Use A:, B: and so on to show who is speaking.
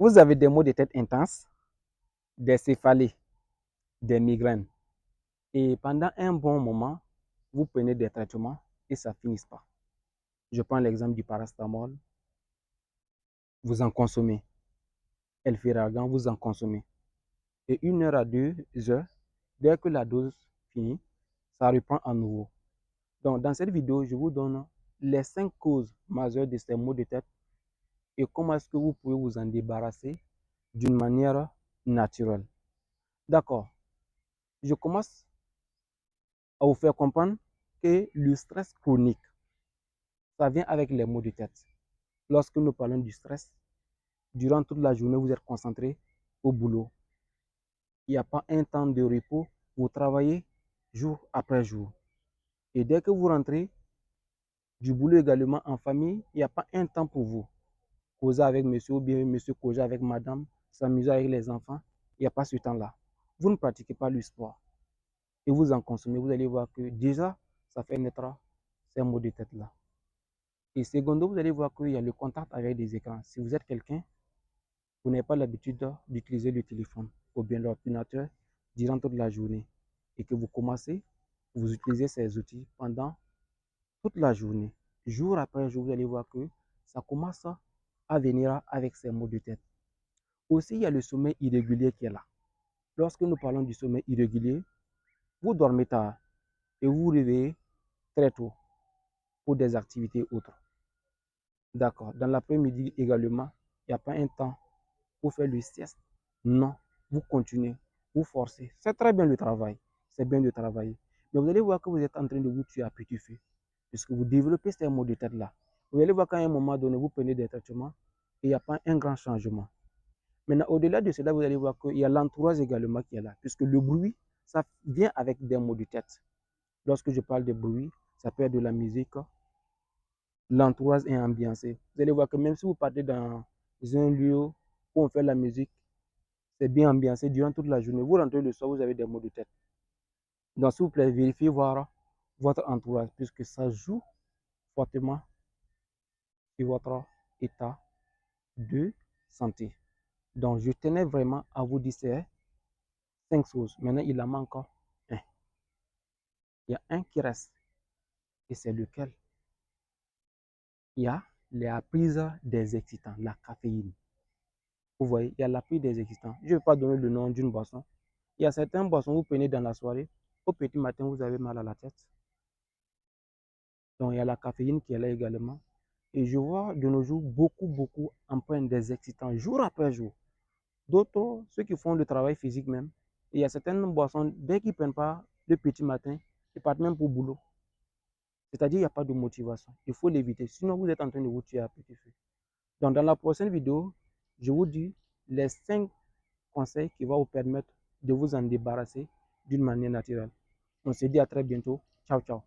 A: Vous avez des maux de tête intenses, des céphalées, des migraines. Et pendant un bon moment, vous prenez des traitements et ça ne finit pas. Je prends l'exemple du paracétamol. Vous en consommez. Elfiragan, vous en consommez. Et 1 heure à 2 heures, dès que la dose finit, ça reprend à nouveau. Donc, dans cette vidéo, je vous donne les 5 causes majeures de ces maux de tête et comment est-ce que vous pouvez vous en débarrasser d'une manière naturelle. D'accord. Je commence à vous faire comprendre que le stress chronique, ça vient avec les maux de tête. Lorsque nous parlons du stress, durant toute la journée, vous êtes concentré au boulot. Il n'y a pas un temps de repos, vous travaillez jour après jour. Et dès que vous rentrez du boulot également en famille, il n'y a pas un temps pour vous. Causer avec monsieur ou bien monsieur causer avec madame, s'amuser avec les enfants, il n'y a pas ce temps-là. Vous ne pratiquez pas le sport et vous en consommez, vous allez voir que déjà, ça fait naître ces maux de tête-là. Et secondo, vous allez voir qu'il y a le contact avec des écrans. Si vous êtes quelqu'un, vous n'avez pas l'habitude d'utiliser le téléphone ou bien l'ordinateur durant toute la journée et que vous commencez, vous utilisez ces outils pendant toute la journée, jour après jour, vous allez voir que ça commence à venir avec ces maux de tête. Aussi, il y a le sommeil irrégulier qui est là. Lorsque nous parlons du sommeil irrégulier, vous dormez tard et vous vous réveillez très tôt pour des activités autres. D'accord. Dans l'après-midi également, il n'y a pas un temps pour faire le sieste. Non, vous continuez, vous forcez. C'est très bien le travail, c'est bien de travailler. Mais vous allez voir que vous êtes en train de vous tuer à petit feu, puisque vous développez ces maux de tête-là. Vous allez voir qu'à un moment donné, vous prenez des traitements et il n'y a pas un grand changement. Maintenant, au-delà de cela, vous allez voir qu'il y a l'entourage également qui est là, puisque le bruit, ça vient avec des maux de tête. Lorsque je parle de bruit, ça peut être de la musique, l'entourage est ambiancé. Vous allez voir que même si vous partez dans un lieu où on fait la musique, c'est bien ambiancé durant toute la journée. Vous rentrez le soir, vous avez des maux de tête. Donc, s'il vous plaît, vérifiez voir votre entourage, puisque ça joue fortement sur votre état de santé. Donc, je tenais vraiment à vous dire ces 5 choses. Maintenant, il en manque un. Il y a un qui reste. Et c'est lequel? Il y a la prise des excitants, la caféine. Vous voyez, il y a la prise des excitants. Je ne vais pas donner le nom d'une boisson. Il y a certaines boissons que vous prenez dans la soirée. Au petit matin, vous avez mal à la tête. Donc, il y a la caféine qui est là également. Et je vois de nos jours beaucoup empruntent des excitants jour après jour. D'autres, ceux qui font le travail physique même, il y a certaines boissons, dès qu'ils ne prennent pas le petit matin, ils partent même pour le boulot. C'est-à-dire qu'il n'y a pas de motivation. Il faut l'éviter. Sinon, vous êtes en train de vous tuer à petit feu. Donc, dans la prochaine vidéo, je vous dis les 5 conseils qui vont vous permettre de vous en débarrasser d'une manière naturelle. On se dit à très bientôt. Ciao, ciao.